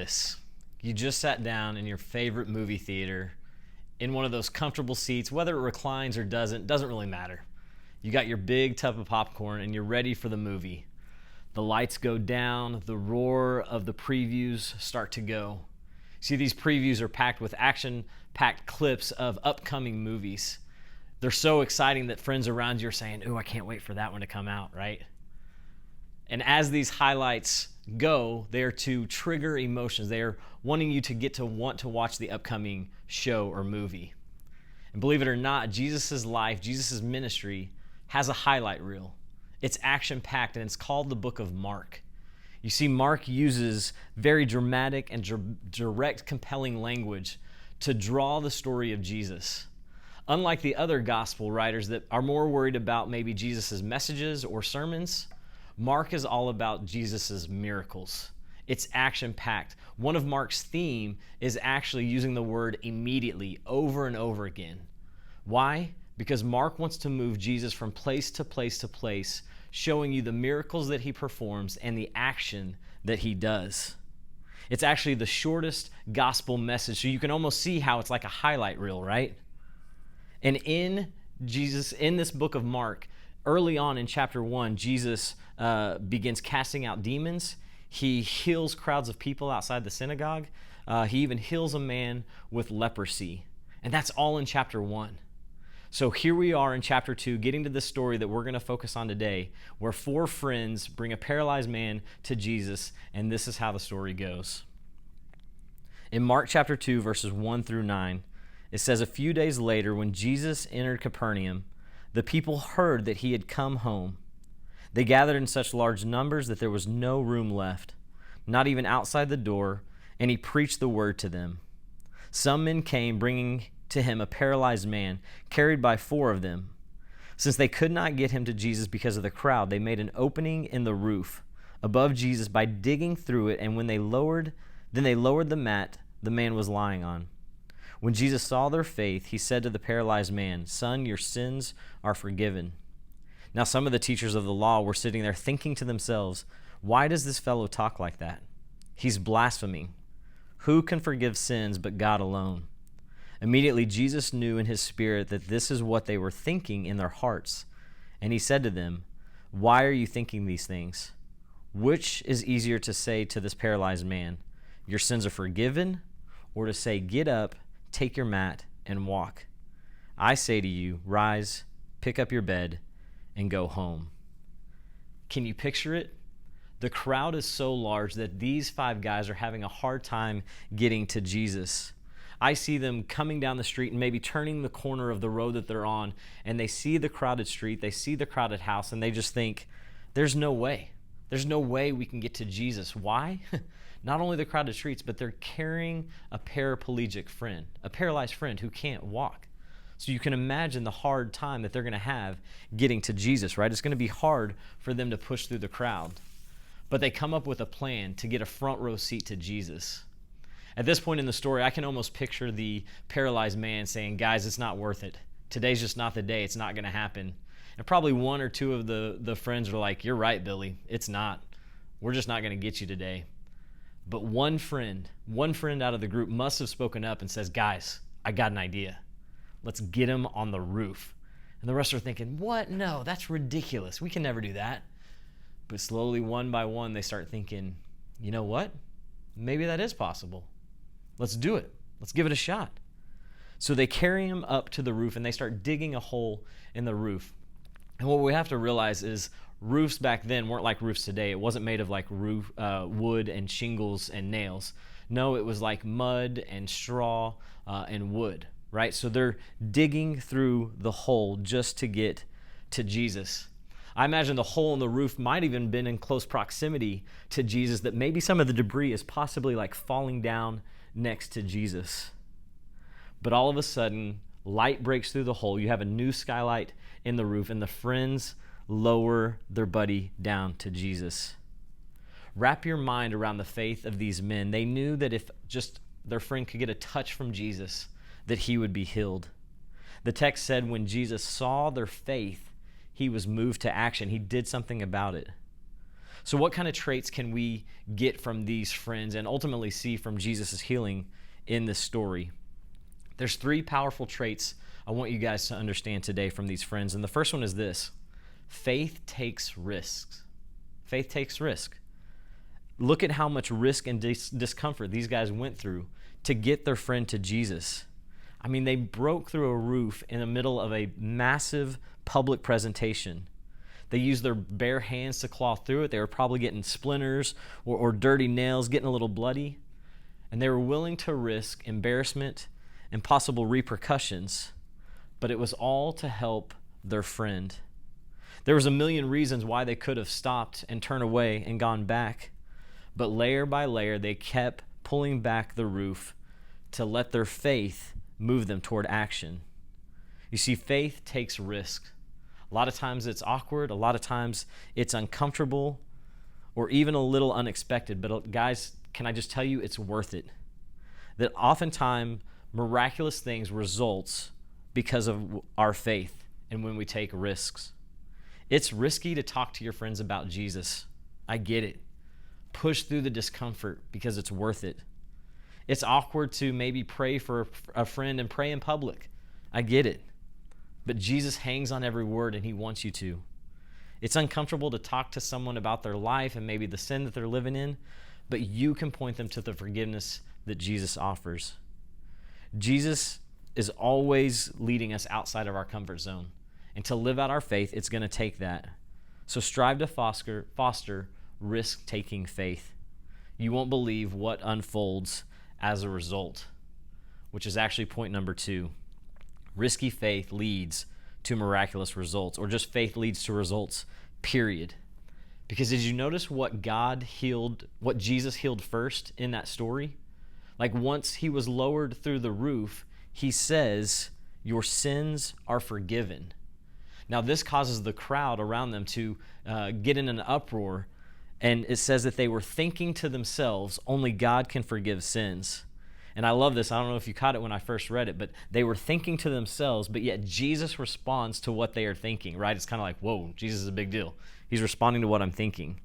this. You just sat down in your favorite movie theater in one of those comfortable seats, whether it reclines or doesn't really matter. You got your big tub of popcorn and you're ready for the movie. The lights go down, the roar of the previews start to go. See, these previews are packed with action-packed clips of upcoming movies. They're so exciting that friends around you are saying, "Ooh, I can't wait for that one to come out," right? And as these highlights go, they are to trigger emotions. They are wanting you to get to want to watch the upcoming show or movie. And believe it or not, Jesus' life, Jesus' ministry has a highlight reel. It's action-packed, and it's called the book of Mark. You see, Mark uses very dramatic and direct, compelling language to draw the story of Jesus. Unlike the other gospel writers that are more worried about maybe Jesus' messages or sermons, Mark is all about Jesus' miracles. It's action-packed. One of Mark's theme is actually using the word immediately over and over again. Why? Because Mark wants to move Jesus from place to place to place, showing you the miracles that he performs and the action that he does. It's actually the shortest gospel message, so you can almost see how it's like a highlight reel, right? And in this book of Mark, early on in chapter 1, Jesus begins casting out demons. He heals crowds of people outside the synagogue. He even heals a man with leprosy. And that's all in chapter 1. So here we are in chapter 2, getting to the story that we're going to focus on today, where 4 friends bring a paralyzed man to Jesus, and this is how the story goes. In Mark chapter 2, verses 1 through 9, it says, "A few days later, when Jesus entered Capernaum, the people heard that he had come home. They gathered in such large numbers that there was no room left, not even outside the door, and he preached the word to them. Some men came, bringing to him a paralyzed man, carried by 4 of them. Since they could not get him to Jesus because of the crowd, they made an opening in the roof above Jesus by digging through it, and when they lowered the mat the man was lying on. When Jesus saw their faith, he said to the paralyzed man, 'Son, your sins are forgiven.' Now some of the teachers of the law were sitting there thinking to themselves, 'Why does this fellow talk like that? He's blaspheming. Who can forgive sins but God alone?' Immediately Jesus knew in his spirit that this is what they were thinking in their hearts. And he said to them, 'Why are you thinking these things? Which is easier to say to this paralyzed man, "Your sins are forgiven," or to say, "Get up, take your mat, and walk"? I say to you, rise, pick up your bed, and go home.'" Can you picture it? The crowd is so large that these 5 guys are having a hard time getting to Jesus. I see them coming down the street and maybe turning the corner of the road that they're on, and they see the crowded street, they see the crowded house, and they just think, there's no way. There's no way we can get to Jesus. Why? Not only the crowded streets, but they're carrying a paraplegic friend, a paralyzed friend who can't walk. So you can imagine the hard time that they're going to have getting to Jesus, right? It's going to be hard for them to push through the crowd. But they come up with a plan to get a front row seat to Jesus. At this point in the story, I can almost picture the paralyzed man saying, "Guys, it's not worth it. Today's just not the day. It's not going to happen." And probably 1 or 2 of the friends are like, "You're right, Billy. It's not. We're just not going to get you today." But one friend out of the group must have spoken up and says, "Guys, I got an idea. Let's get him on the roof." And the rest are thinking, "What? No, that's ridiculous. We can never do that." But slowly, one by one, they start thinking, "You know what? Maybe that is possible. Let's do it. Let's give it a shot." So they carry him up to the roof and they start digging a hole in the roof. And what we have to realize is roofs back then weren't like roofs today. It wasn't made of like wood and shingles and nails. No, it was like mud and straw and wood, right? So they're digging through the hole just to get to Jesus. I imagine the hole in the roof might even been in close proximity to Jesus, that maybe some of the debris is possibly like falling down next to Jesus. But all of a sudden, light breaks through the hole. You have a new skylight in the roof, and the friends lower their buddy down to Jesus. Wrap your mind around the faith of these men. They knew that if just their friend could get a touch from Jesus, that he would be healed. The text said when Jesus saw their faith, he was moved to action. He did something about it. So what kind of traits can we get from these friends and ultimately see from Jesus' healing in this story? There's 3 powerful traits I want you guys to understand today from these friends. And the first one is this: faith takes risks. Faith takes risk. Look at how much risk and discomfort these guys went through to get their friend to Jesus. I mean, they broke through a roof in the middle of a massive public presentation. They used their bare hands to claw through it. They were probably getting splinters or dirty nails, getting a little bloody. And they were willing to risk embarrassment and possible repercussions, but it was all to help their friend. There was a million reasons why they could have stopped and turned away and gone back, but layer by layer, they kept pulling back the roof to let their faith move them toward action. You see, faith takes risk. A lot of times it's awkward, a lot of times it's uncomfortable, or even a little unexpected, but guys, can I just tell you, it's worth it. That oftentimes miraculous things results because of our faith and when we take risks. It's risky to talk to your friends about Jesus. I get it. Push through the discomfort because it's worth it. It's awkward to maybe pray for a friend and pray in public. I get it. But Jesus hangs on every word and he wants you to. It's uncomfortable to talk to someone about their life and maybe the sin that they're living in, but you can point them to the forgiveness that Jesus offers. Jesus is always leading us outside of our comfort zone. And to live out our faith, it's going to take that. So strive to foster risk-taking faith. You won't believe what unfolds as a result, which is actually point number 2. Risky faith leads to miraculous results, or just faith leads to results, period. Because did you notice what Jesus healed first in that story? Like once he was lowered through the roof, he says, "Your sins are forgiven." Now this causes the crowd around them to get in an uproar, and it says that they were thinking to themselves, only God can forgive sins. And I love this. I don't know if you caught it when I first read it, but they were thinking to themselves, but yet Jesus responds to what they are thinking, right? It's kind of like, whoa, Jesus is a big deal. He's responding to what I'm thinking.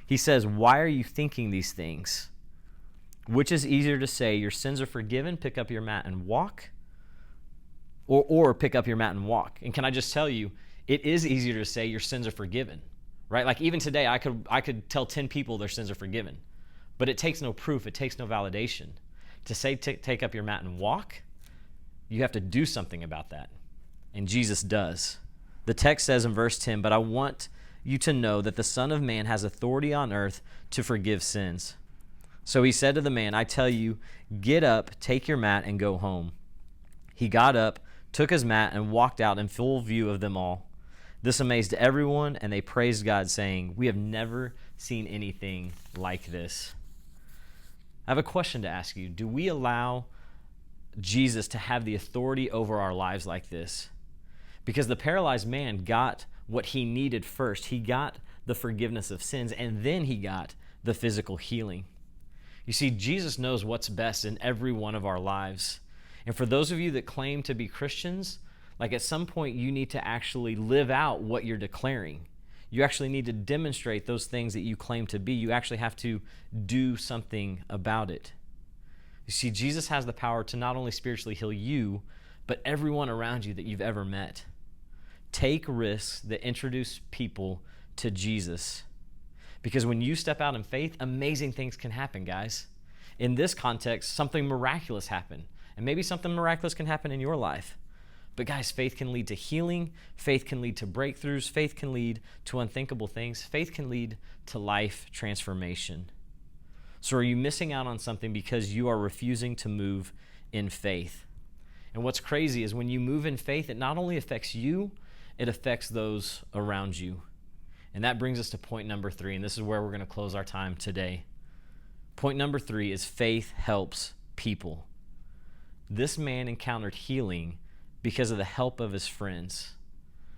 He says, "Why are you thinking these things? Which is easier to say, your sins are forgiven, pick up your mat and walk, or pick up your mat and walk?" And can I just tell you, it is easier to say your sins are forgiven, right? Like even today, I could tell 10 people their sins are forgiven, but it takes no proof. It takes no validation. To say take up your mat and walk, you have to do something about that. And Jesus does. The text says in verse 10, "But I want you to know that the Son of Man has authority on earth to forgive sins." So he said to the man, "I tell you, get up, take your mat, and go home." He got up, took his mat, and walked out in full view of them all. This amazed everyone, and they praised God, saying, "We have never seen anything like this." I have a question to ask you. Do we allow Jesus to have the authority over our lives like this? Because the paralyzed man got what he needed first. He got the forgiveness of sins, and then he got the physical healing. You see, Jesus knows what's best in every one of our lives. And for those of you that claim to be Christians, like at some point you need to actually live out what you're declaring. You actually need to demonstrate those things that you claim to be. You actually have to do something about it. You see, Jesus has the power to not only spiritually heal you, but everyone around you that you've ever met. Take risks that introduce people to Jesus. Because when you step out in faith, amazing things can happen, guys. In this context, something miraculous happened. And maybe something miraculous can happen in your life. But guys, faith can lead to healing. Faith can lead to breakthroughs. Faith can lead to unthinkable things. Faith can lead to life transformation. So are you missing out on something because you are refusing to move in faith? And what's crazy is when you move in faith, it not only affects you, it affects those around you. And that brings us to point number 3, and this is where we're going to close our time today. Point number 3 is faith helps people. This man encountered healing because of the help of his friends.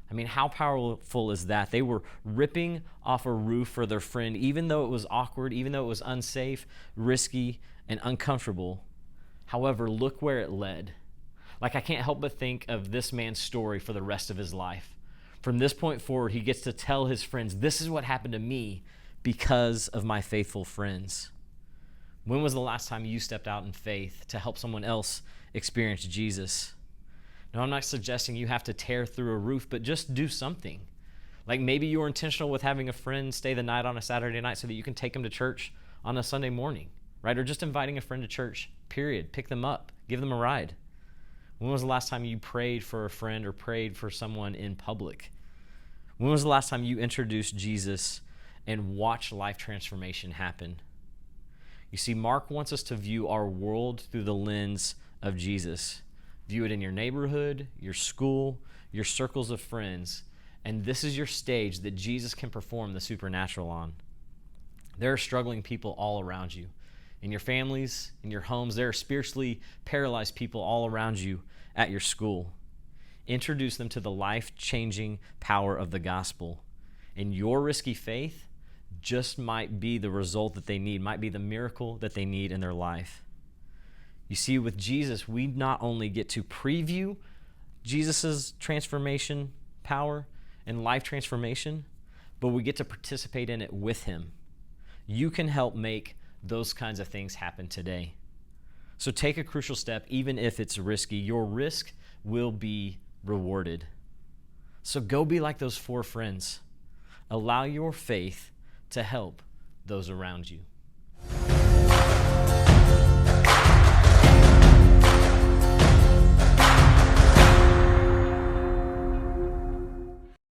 I mean, how powerful is that? They were ripping off a roof for their friend, even though it was awkward, even though it was unsafe, risky, and uncomfortable. However, look where it led. Like, I can't help but think of this man's story for the rest of his life. From this point forward, he gets to tell his friends, this is what happened to me because of my faithful friends. When was the last time you stepped out in faith to help someone else experience Jesus? Now, I'm not suggesting you have to tear through a roof, but just do something. Like maybe you were intentional with having a friend stay the night on a Saturday night so that you can take them to church on a Sunday morning, right? Or just inviting a friend to church, period. Pick them up, give them a ride. When was the last time you prayed for a friend or prayed for someone in public? When was the last time you introduced Jesus and watched life transformation happen? You see, Mark wants us to view our world through the lens of Jesus. View it in your neighborhood, your school, your circles of friends, and this is your stage that Jesus can perform the supernatural on. There are struggling people all around you. In your families, in your homes, there are spiritually paralyzed people all around you at your school. Introduce them to the life-changing power of the gospel. And your risky faith just might be the result that they need, might be the miracle that they need in their life. You see, with Jesus, we not only get to preview Jesus' transformation power and life transformation, but we get to participate in it with him. You can help make those kinds of things happen today. So take a crucial step, even if it's risky. Your risk will be rewarded. So go be like those 4 friends. Allow your faith to help those around you.